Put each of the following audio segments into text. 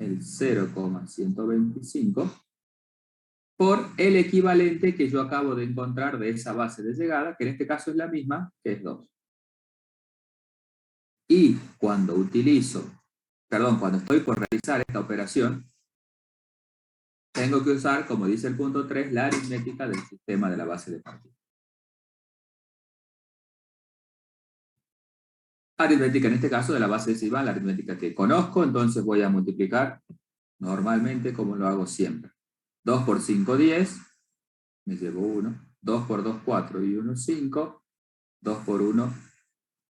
el 0,125 por el equivalente que yo acabo de encontrar de esa base de llegada, que en este caso es la misma, que es 2. Y cuando estoy por realizar esta operación, tengo que usar, como dice el punto 3, la aritmética del sistema de la base de partida. Aritmética en este caso de la base decimal, la aritmética que conozco, entonces voy a multiplicar normalmente como lo hago siempre. 2 por 5, 10, me llevo 1. 2 por 2, 4 y 1, 5. 2 por 1,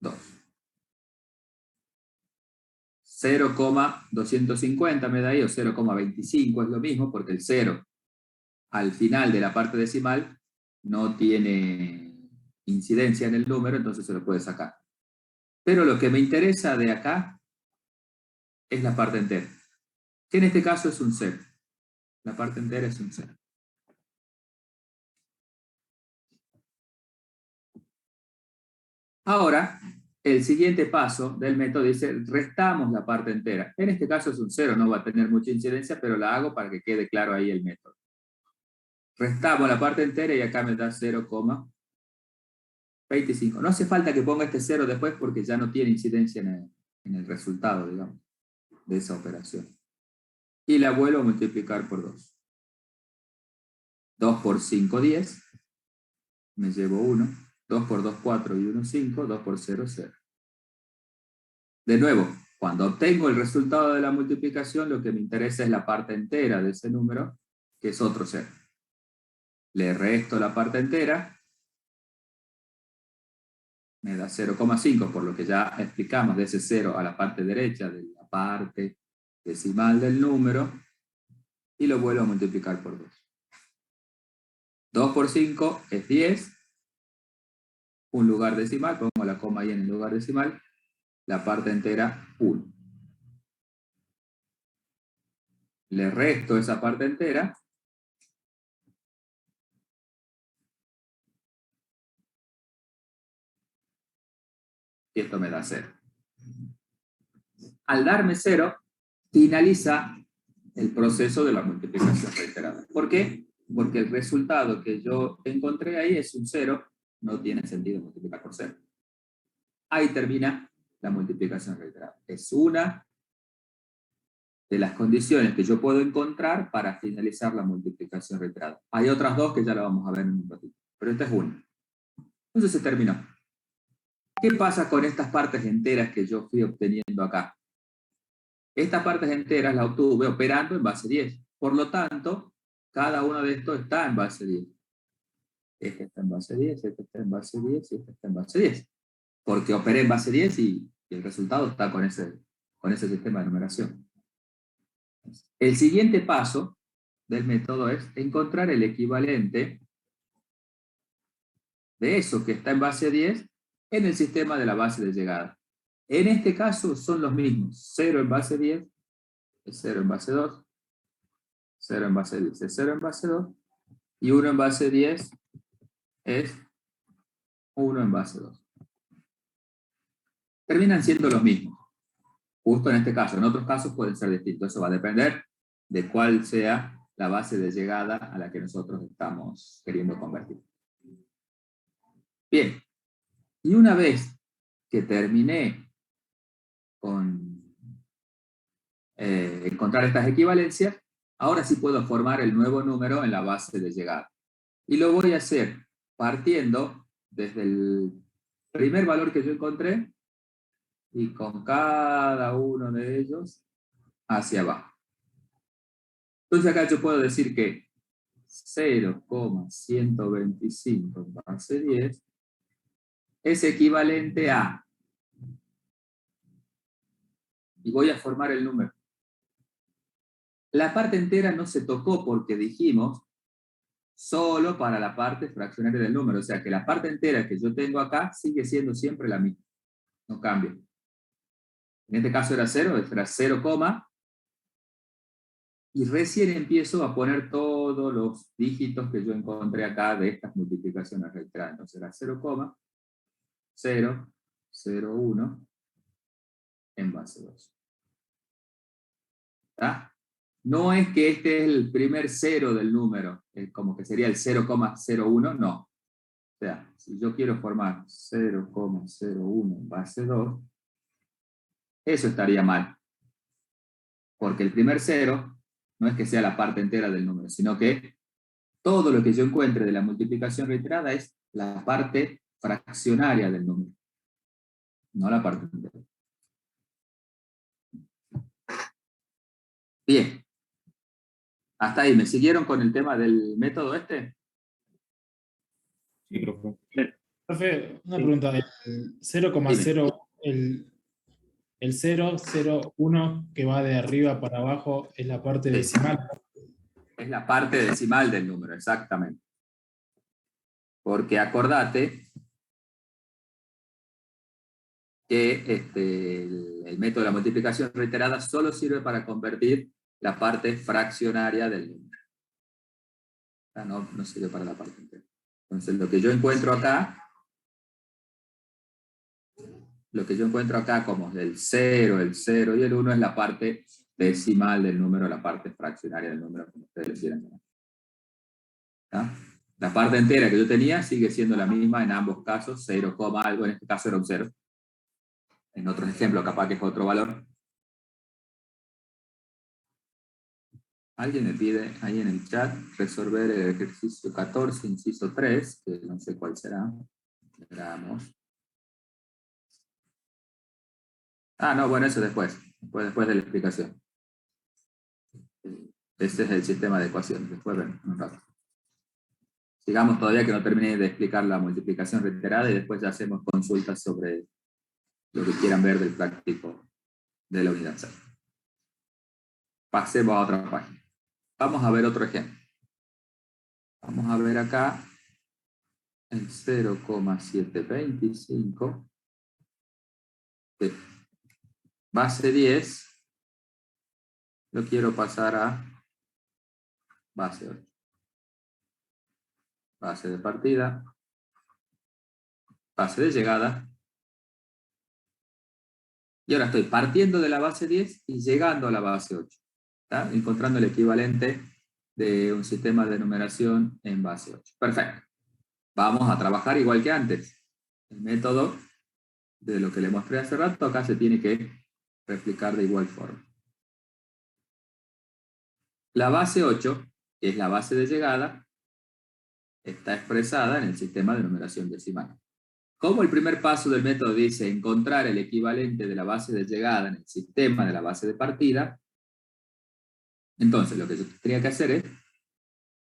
2. 0,250 me da ahí, o 0,25 es lo mismo, porque el 0 al final de la parte decimal no tiene incidencia en el número, entonces se lo puede sacar. Pero lo que me interesa de acá es la parte entera, que en este caso es un 0. La parte entera es un 0. Ahora, el siguiente paso del método dice, restamos la parte entera. En este caso es un 0, no va a tener mucha incidencia, pero la hago para que quede claro ahí el método. Restamos la parte entera y acá me da 0,25. No hace falta que ponga este 0 después porque ya no tiene incidencia en el resultado, digamos, de esa operación. Y la vuelvo a multiplicar por 2. 2 por 5, 10. Me llevo 1. 2 por 2, 4 y 1, 5. 2 por 0, 0. De nuevo, cuando obtengo el resultado de la multiplicación, lo que me interesa es la parte entera de ese número, que es otro 0. Le resto la parte entera, me da 0,5, por lo que ya explicamos de ese 0 a la parte derecha de la parte decimal del número, y lo vuelvo a multiplicar por 2. 2 por 5 es 10, un lugar decimal, pongo la coma ahí en el lugar decimal, la parte entera 1. Le resto esa parte entera, y esto me da 0. Al darme 0, finaliza el proceso de la multiplicación reiterada. ¿Por qué? Porque el resultado que yo encontré ahí es un 0, no tiene sentido multiplicar por 0. Ahí termina la multiplicación reiterada. Es una de las condiciones que yo puedo encontrar para finalizar la multiplicación reiterada. Hay otras dos que ya la vamos a ver en un ratito, pero esta es una. Entonces se terminó. ¿Qué pasa con estas partes enteras que yo fui obteniendo acá? Estas partes enteras las obtuve operando en base 10. Por lo tanto, cada uno de estos está en base 10. Este está en base 10, este está en base 10 y este está en base 10. Porque operé en base 10 y el resultado está con ese sistema de numeración. El siguiente paso del método es encontrar el equivalente de eso que está en base 10 en el sistema de la base de llegada. En este caso son los mismos. 0 en base 10 es 0 en base 2. 0 en base 10 es 0 en base 2. Y 1 en base 10 es 1 en base 2. Terminan siendo los mismos. Justo en este caso. En otros casos pueden ser distintos. Eso va a depender de cuál sea la base de llegada a la que nosotros estamos queriendo convertir. Bien. Y una vez que terminé con encontrar estas equivalencias, ahora sí puedo formar el nuevo número en la base de llegada. Y lo voy a hacer partiendo desde el primer valor que yo encontré y con cada uno de ellos hacia abajo. Entonces acá yo puedo decir que 0,125 en base 10 es equivalente a, y voy a formar el número. La parte entera no se tocó porque dijimos solo para la parte fraccionaria del número, o sea que la parte entera que yo tengo acá sigue siendo siempre la misma, no cambia. En este caso era 0, era 0, y recién empiezo a poner todos los dígitos que yo encontré acá de estas multiplicaciones reiteradas. Entonces era 0, 0, 0, 1 en base 2. ¿tá? No es que este es el primer cero del número, como que sería el 0,01, no. O sea, si yo quiero formar 0,01 en base 2, eso estaría mal. Porque el primer cero no es que sea la parte entera del número, sino que todo lo que yo encuentre de la multiplicación reiterada es la parte fraccionaria del número, no la parte entera. Bien. Hasta ahí, ¿me siguieron con el tema del método este? Sí, profe. Bien. Profe, una Sí. pregunta. El 0,0, el 0,01 que va de arriba para abajo es la parte Sí. decimal. Es la parte decimal del número, exactamente. Porque acordate que el método de la multiplicación reiterada solo sirve para convertir la parte fraccionaria del número. No sirve para la parte entera. Entonces, lo que yo encuentro acá como el 0, el 0 y el 1 es la parte decimal del número, la parte fraccionaria del número, como ustedes le quieran llamar. ¿Tá? La parte entera que yo tenía sigue siendo la misma en ambos casos, 0, algo, en este caso era un 0. En otros ejemplos capaz que es otro valor. Alguien me pide ahí en el chat resolver el ejercicio 14, inciso 3, que no sé cuál será. Veamos. Ah, no, bueno, eso después de la explicación. Este es el sistema de ecuaciones, después ven un rato. Sigamos todavía que no termine de explicar la multiplicación reiterada y después ya hacemos consultas sobre lo que quieran ver del práctico de la unidad 6. Pasemos a otra página. Vamos a ver otro ejemplo. Vamos a ver acá el 0,725 de base 10. Lo quiero pasar a base 8. Base de partida, base de llegada. Y ahora estoy partiendo de la base 10 y llegando a la base 8. ¿Tá? Encontrando el equivalente de un sistema de numeración en base 8. Perfecto. Vamos a trabajar igual que antes. El método de lo que le mostré hace rato acá se tiene que replicar de igual forma. La base 8, que es la base de llegada, está expresada en el sistema de numeración decimal. Como el primer paso del método dice encontrar el equivalente de la base de llegada en el sistema de la base de partida, entonces lo que yo tendría que hacer es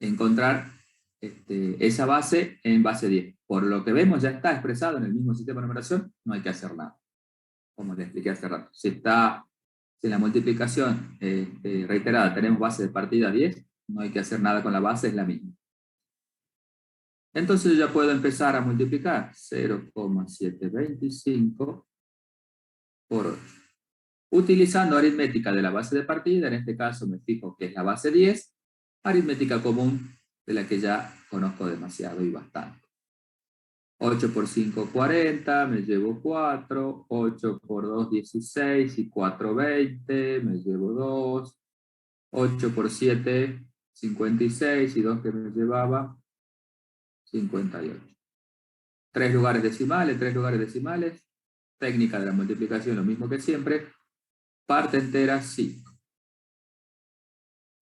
encontrar esa base en base 10. Por lo que vemos ya está expresado en el mismo sistema de numeración, no hay que hacer nada. Como le expliqué hace rato. Si en la multiplicación reiterada tenemos base de partida 10, no hay que hacer nada con la base, es la misma. Entonces ya puedo empezar a multiplicar 0,725 por 8. Utilizando aritmética de la base de partida, en este caso me fijo que es la base 10, aritmética común de la que ya conozco demasiado y bastante. 8 por 5, 40, me llevo 4, 8 por 2, 16 y 4, 20, me llevo 2, 8 por 7, 56 y 2 que me llevaba, 58. 3 lugares decimales, técnica de la multiplicación, lo mismo que siempre, parte entera 5.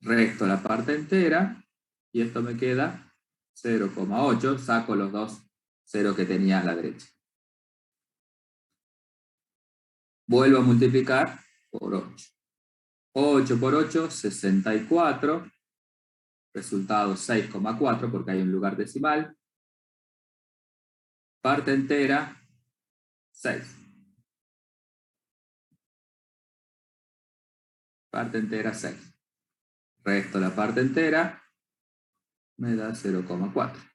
Resto la parte entera y esto me queda 0,8, saco los dos 0 que tenía a la derecha. Vuelvo a multiplicar por 8. 8 por 8, 64. Resultado 6,4 porque hay un lugar decimal. Parte entera, 6. Parte entera, 6. Resto la parte entera, me da 0,4.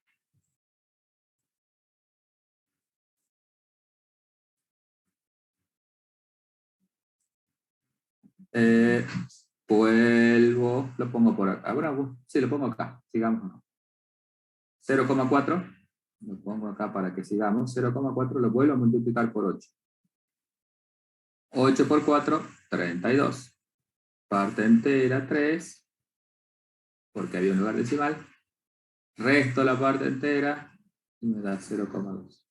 Vuelvo, lo pongo por acá. Bueno, sí, lo pongo acá, sigamos. 0,4, lo pongo acá para que sigamos. 0,4 lo vuelvo a multiplicar por 8. 8 por 4, 32. parte entera 3, porque había un lugar decimal, resto la parte entera y me da 0,2.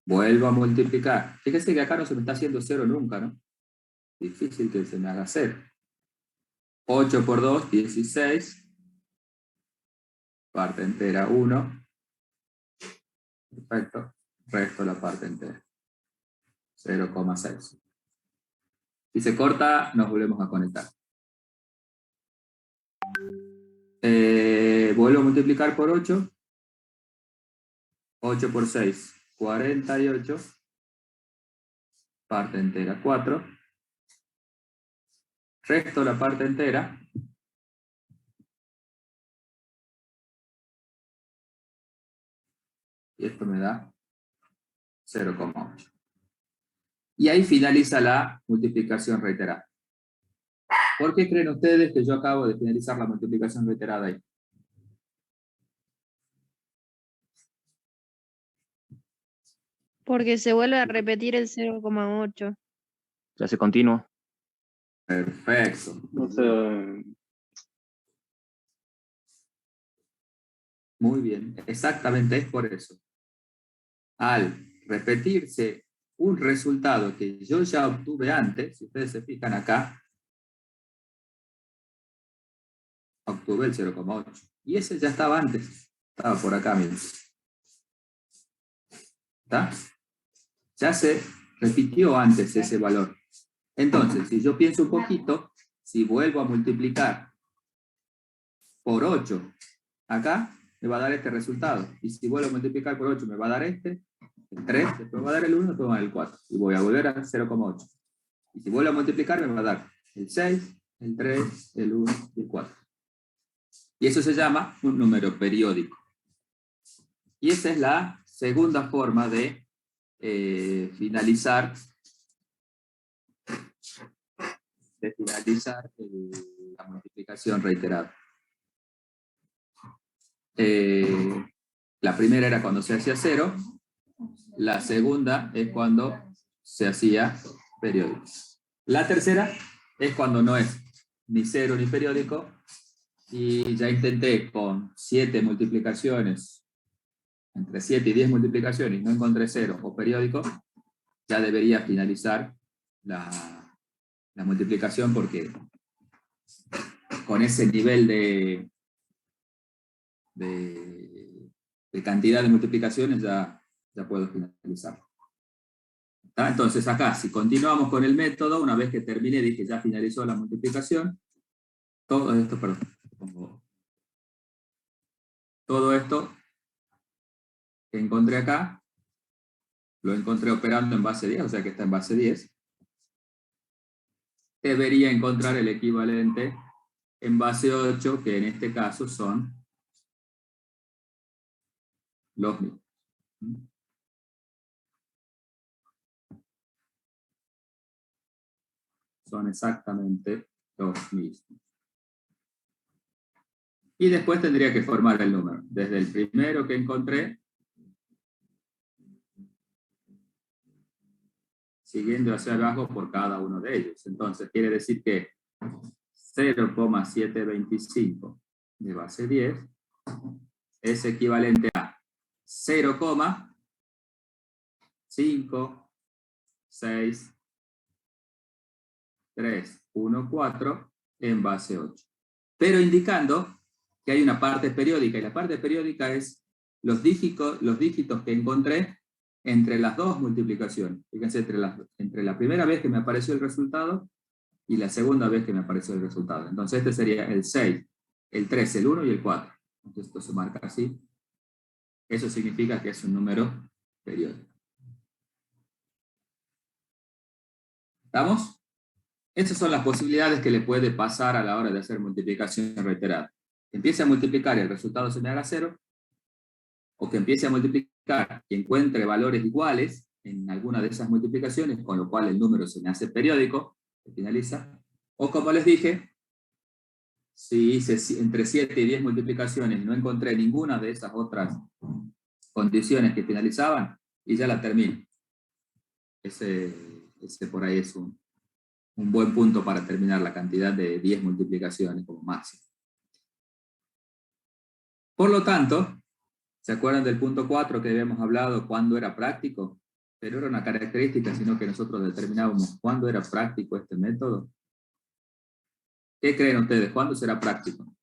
Vuelvo a multiplicar. Fíjense que acá no se me está haciendo 0 nunca, ¿no? Difícil que se me haga 0. 8 por 2, 16. Parte entera 1. Perfecto. Resto la parte entera. 0,6. Si se corta, nos volvemos a conectar. Vuelvo a multiplicar por 8. 8 por 6, 48. Parte entera 4. Resto la parte entera. Y esto me da 0,8. Y ahí finaliza la multiplicación reiterada. ¿Por qué creen ustedes que yo acabo de finalizar la multiplicación reiterada ahí? Porque se vuelve a repetir el 0,8. Se hace continuo. Perfecto. No sé. Muy bien. Exactamente es por eso. Al repetirse un resultado que yo ya obtuve antes, si ustedes se fijan acá, obtuve el 0,8. Y ese ya estaba antes. Estaba por acá, miren. ¿Está? Ya se repitió antes ese valor. Entonces, si yo pienso un poquito, si vuelvo a multiplicar por 8 acá, me va a dar este resultado. Y si vuelvo a multiplicar por 8, me va a dar este, el 3, después me va a dar el 1, después me va a dar el 4. Y voy a volver a 0,8. Y si vuelvo a multiplicar, me va a dar el 6, el 3, el 1 y el 4. Y eso se llama un número periódico. Y esa es la segunda forma de finalizar la multiplicación reiterada. La primera era cuando se hacía 0, la segunda es cuando se hacía periódico. La tercera es cuando no es ni 0 ni periódico, y ya intenté con 7 multiplicaciones, entre 7 y 10 multiplicaciones, no encontré 0 o periódico, ya debería finalizar la multiplicación, porque con ese nivel de cantidad de multiplicaciones ya puedo finalizar. ¿Está? Entonces acá, si continuamos con el método, una vez que terminé, dije ya finalizó la multiplicación, todo esto que encontré acá, lo encontré operando en base 10, o sea que está en base 10, debería encontrar el equivalente en base 8, que en este caso son los mismos. Son exactamente los mismos. Y después tendría que formar el número. Desde el primero que encontré, siguiendo hacia abajo por cada uno de ellos. Entonces quiere decir que 0,725 de base 10 es equivalente a 0,56314 en base 8. Pero indicando que hay una parte periódica, y la parte periódica es los dígitos que encontré entre las dos multiplicaciones. Fíjense, entre la primera vez que me apareció el resultado y la segunda vez que me apareció el resultado. Entonces este sería el 6, el 3, el 1 y el 4. Entonces esto se marca así. Eso significa que es un número periódico. ¿Estamos? Esas son las posibilidades que le puede pasar a la hora de hacer multiplicación reiterada. Que empiece a multiplicar y el resultado se me haga 0, o que empiece a multiplicar y encuentre valores iguales en alguna de esas multiplicaciones, con lo cual el número se me hace periódico, se finaliza. O como les dije, si hice entre 7 y 10 multiplicaciones y no encontré ninguna de esas otras condiciones que finalizaban, y ya la termino. Ese por ahí es un buen punto para terminar la cantidad de 10 multiplicaciones como máximo. Por lo tanto, ¿se acuerdan del punto 4 que habíamos hablado cuándo era práctico? Pero era una característica, sino que nosotros determinábamos cuándo era práctico este método. ¿Qué creen ustedes? ¿Cuándo será práctico?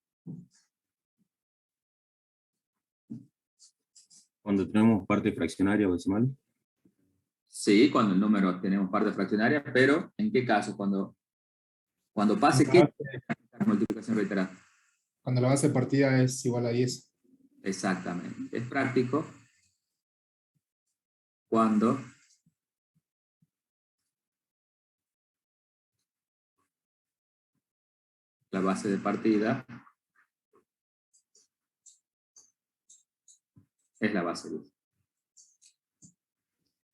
Cuando tenemos parte fraccionaria o decimal. Sí, cuando el número tenemos parte fraccionaria, pero ¿en qué caso? Cuando pase ¿qué? Multiplicación reiterada. Cuando la base de partida es igual a 10. Exactamente. Es práctico cuando la base de partida es la base 10.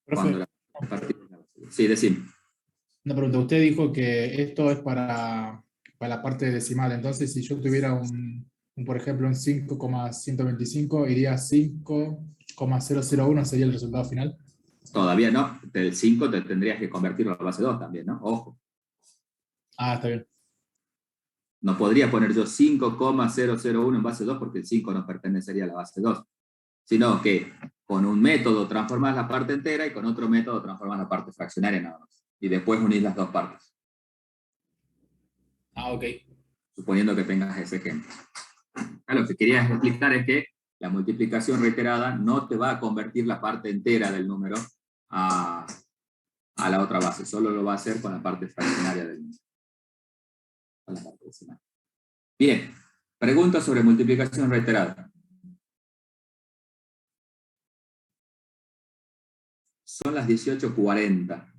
Cuando la base de partida es la base 10. Sí, decime. Una pregunta, usted dijo que esto es para la parte decimal, entonces si yo tuviera por ejemplo, un 5,125, iría a 5,001 sería el resultado final. Todavía no. Del 5 te tendrías que convertirlo a la base 2 también, ¿no? Ojo. Ah, está bien. No podría poner yo 5,001 en base 2 porque el 5 no pertenecería a la base 2. Sino que con un método transformás la parte entera y con otro método transformás la parte fraccionaria nada más. Y después unís las dos partes. Ah, ok. Suponiendo que tengas ese ejemplo. Lo que quería explicar es que la multiplicación reiterada no te va a convertir la parte entera del número a la otra base, solo lo va a hacer con la parte fraccionaria del número. Con la parte decimal. Bien, pregunta sobre multiplicación reiterada. Son las 18:40.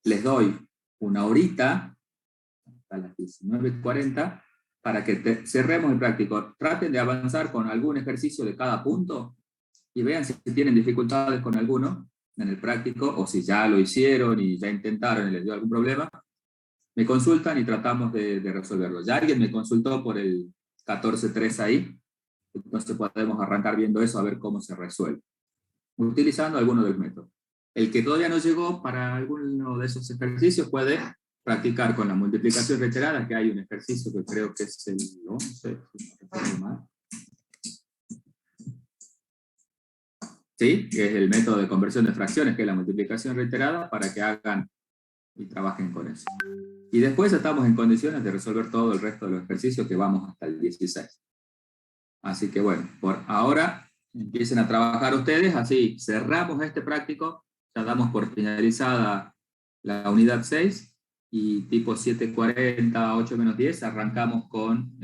Les doy una horita a las 19:40 para que cerremos el práctico. Traten de avanzar con algún ejercicio de cada punto y vean si tienen dificultades con alguno en el práctico o si ya lo hicieron y ya intentaron y les dio algún problema. Me consultan y tratamos de resolverlo. Ya alguien me consultó por el 14.3 ahí, entonces podemos arrancar viendo eso a ver cómo se resuelve, utilizando alguno de los métodos. El que todavía no llegó para alguno de esos ejercicios puede practicar con la multiplicación reiterada, que hay un ejercicio que creo que es el 11, si no recuerdo mal. ¿Sí? Que es el método de conversión de fracciones, que es la multiplicación reiterada, para que hagan y trabajen con eso. Y después estamos en condiciones de resolver todo el resto de los ejercicios que vamos hasta el 16. Así que bueno, por ahora empiecen a trabajar ustedes, así cerramos este práctico, ya damos por finalizada la unidad 6 y tipo 7:40, 8 menos 10, arrancamos con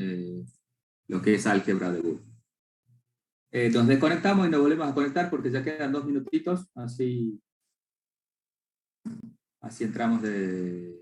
lo que es álgebra de Boole. Nos desconectamos y nos volvemos a conectar porque ya quedan 2 minutitos, así entramos de...